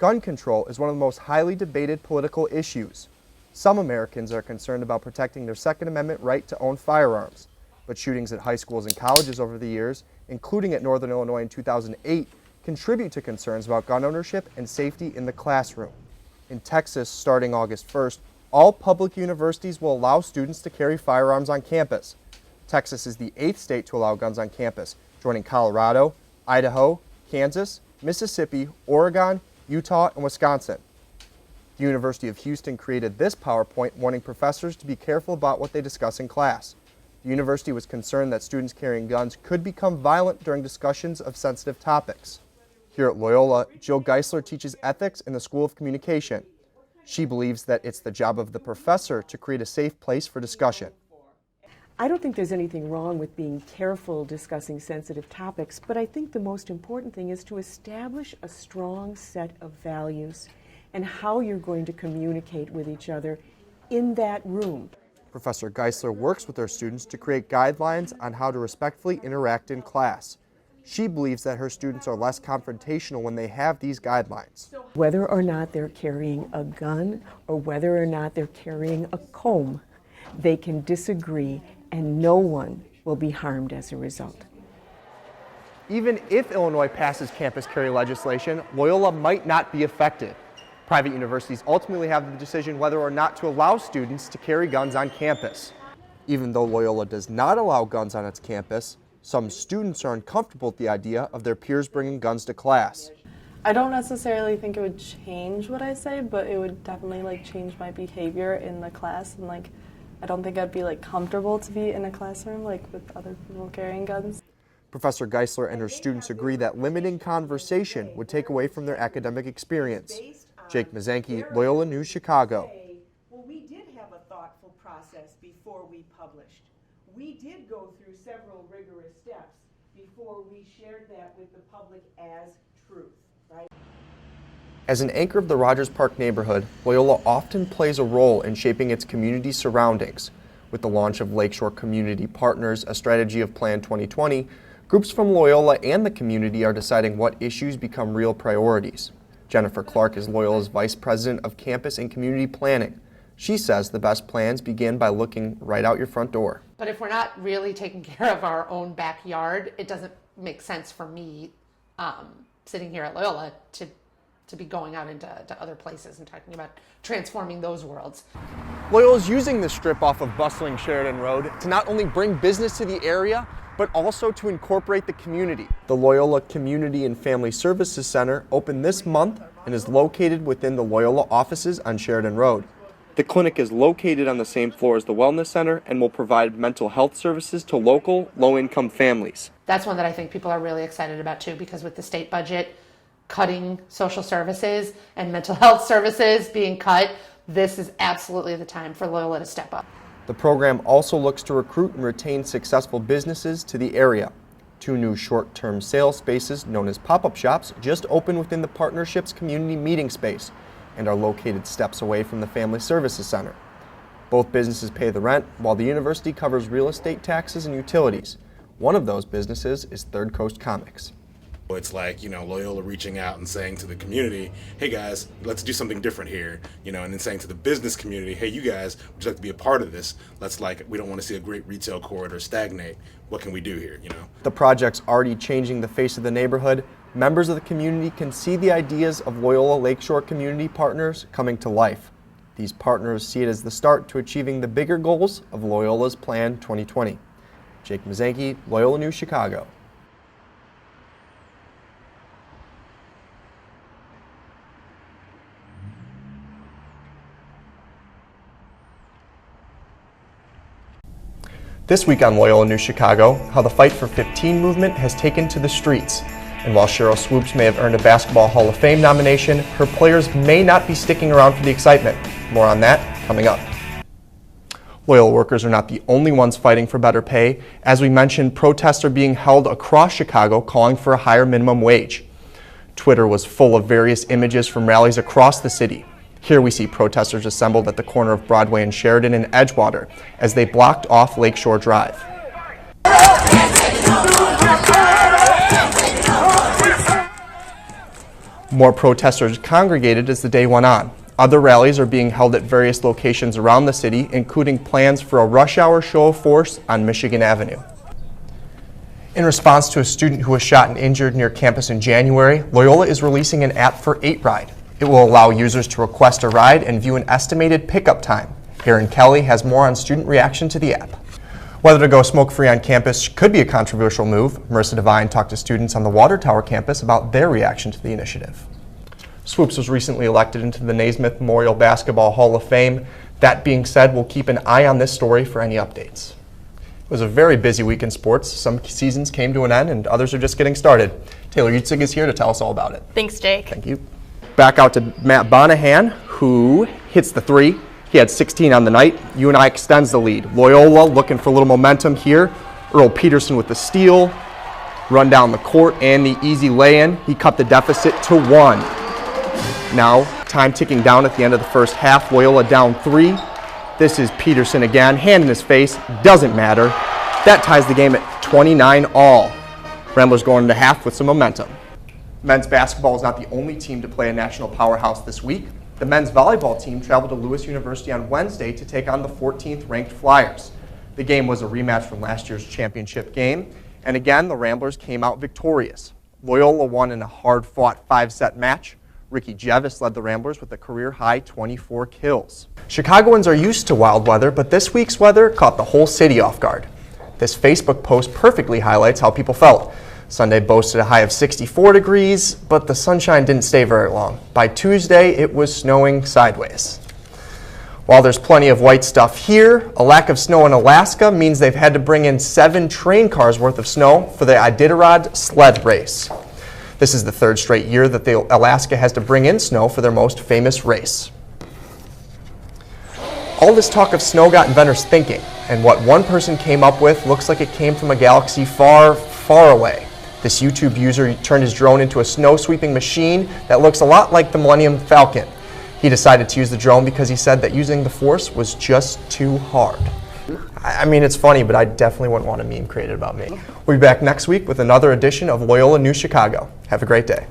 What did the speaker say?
Gun control is one of the most highly debated political issues. Some Americans are concerned about protecting their Second Amendment right to own firearms, but shootings at high schools and colleges over the years, including at Northern Illinois in 2008, contribute to concerns about gun ownership and safety in the classroom. In Texas, starting August 1st, all public universities will allow students to carry firearms on campus. Texas is the 8th state to allow guns on campus, joining Colorado, Idaho, Kansas, Mississippi, Oregon, Utah, and Wisconsin. The University of Houston created this PowerPoint warning professors to be careful about what they discuss in class. The university was concerned that students carrying guns could become violent during discussions of sensitive topics. Here at Loyola, Jill Geisler teaches ethics in the School of Communication. She believes that it's the job of the professor to create a safe place for discussion. I don't think there's anything wrong with being careful discussing sensitive topics, but I think the most important thing is to establish a strong set of values and how you're going to communicate with each other in that room. Professor Geisler works with her students to create guidelines on how to respectfully interact in class. She believes that her students are less confrontational when they have these guidelines. Whether or not they're carrying a gun or whether or not they're carrying a comb, they can disagree and no one will be harmed as a result. Even if Illinois passes campus carry legislation, Loyola might not be affected. Private universities ultimately have the decision whether or not to allow students to carry guns on campus. Even though Loyola does not allow guns on its campus, some students are uncomfortable with the idea of their peers bringing guns to class. I don't necessarily think it would change what I say, but it would definitely change my behavior in the class, and I don't think I'd be comfortable to be in a classroom with other people carrying guns. Professor Geisler and her students agree that limiting conversation would take away from their academic experience. Jake Mazanke, Loyola News, Chicago. Well, we did have a thoughtful process before we published. We did go through several rigorous steps before we shared that with the public as truth, right? As an anchor of the Rogers Park neighborhood, Loyola often plays a role in shaping its community surroundings. With the launch of Lakeshore Community Partners, a strategy of Plan 2020, groups from Loyola and the community are deciding what issues become real priorities. Jennifer Clark is Loyola's Vice President of Campus and Community Planning. She says the best plans begin by looking right out your front door. But if we're not really taking care of our own backyard, it doesn't make sense for me sitting here at Loyola to be going out into other places and talking about transforming those worlds. Loyola is using the strip off of bustling Sheridan Road to not only bring business to the area, but also to incorporate the community. The Loyola Community and Family Services Center opened this month and is located within the Loyola offices on Sheridan Road. The clinic is located on the same floor as the Wellness Center and will provide mental health services to local, low-income families. That's one that I think people are really excited about too, because with the state budget cutting social services and mental health services being cut, this is absolutely the time for Loyola to step up. The program also looks to recruit and retain successful businesses to the area. 2 new short-term sales spaces, known as pop-up shops, just opened within the partnership's community meeting space and are located steps away from the Family Services Center. Both businesses pay the rent, while the university covers real estate taxes and utilities. One of those businesses is Third Coast Comics. It's Loyola reaching out and saying to the community, hey guys, let's do something different here, and then saying to the business community, hey, you guys, would you like to be a part of this? We don't want to see a great retail corridor stagnate. What can we do here, The project's already changing the face of the neighborhood. Members of the community can see the ideas of Loyola Lakeshore Community Partners coming to life. These partners see it as the start to achieving the bigger goals of Loyola's Plan 2020. Jake Mazanke, Loyola News, Chicago. This week on Loyola News Chicago, how the Fight for 15 movement has taken to the streets. And while Cheryl Swoops may have earned a Basketball Hall of Fame nomination, her players may not be sticking around for the excitement. More on that coming up. Loyola workers are not the only ones fighting for better pay. As we mentioned, protests are being held across Chicago calling for a higher minimum wage. Twitter was full of various images from rallies across the city. Here we see protesters assembled at the corner of Broadway and Sheridan in Edgewater as they blocked off Lakeshore Drive. More protesters congregated as the day went on. Other rallies are being held at various locations around the city, including plans for a rush hour show of force on Michigan Avenue. In response to a student who was shot and injured near campus in January, Loyola is releasing an app for 8Ride. It will allow users to request a ride and view an estimated pickup time. Aaron Kelly has more on student reaction to the app. Whether to go smoke-free on campus could be a controversial move. Marissa Devine talked to students on the Water Tower campus about their reaction to the initiative. Swoops was recently elected into the Naismith Memorial Basketball Hall of Fame. That being said, we'll keep an eye on this story for any updates. It was a very busy week in sports. Some seasons came to an end and others are just getting started. Taylor Utzig is here to tell us all about it. Thanks, Jake. Thank you. Back out to Matt Bonahan, who hits the three. He had 16 on the night. UNI extends the lead. Loyola looking for a little momentum here. Earl Peterson with the steal, run down the court, and the easy lay-in. He cut the deficit to 1. Now, time ticking down at the end of the first half. Loyola down 3. This is Peterson again, hand in his face, doesn't matter. That ties the game at 29 all. Ramblers going into half with some momentum. Men's basketball is not the only team to play a national powerhouse this week. The men's volleyball team traveled to Lewis University on Wednesday to take on the 14th ranked Flyers. The game was a rematch from last year's championship game, and again, the Ramblers came out victorious. Loyola won in a hard-fought 5-set match. Ricky Jevis led the Ramblers with a career-high 24 kills. Chicagoans are used to wild weather, but this week's weather caught the whole city off guard. This Facebook post perfectly highlights how people felt. Sunday boasted a high of 64 degrees, but the sunshine didn't stay very long. By Tuesday, it was snowing sideways. While there's plenty of white stuff here, a lack of snow in Alaska means they've had to bring in 7 train cars worth of snow for the Iditarod sled race. This is the 3rd straight year that Alaska has to bring in snow for their most famous race. All this talk of snow got inventors thinking, and what one person came up with looks like it came from a galaxy far, far away. This YouTube user turned his drone into a snow-sweeping machine that looks a lot like the Millennium Falcon. He decided to use the drone because he said that using the Force was just too hard. I mean, it's funny, but I definitely wouldn't want a meme created about me. We'll be back next week with another edition of Loyola News Chicago. Have a great day.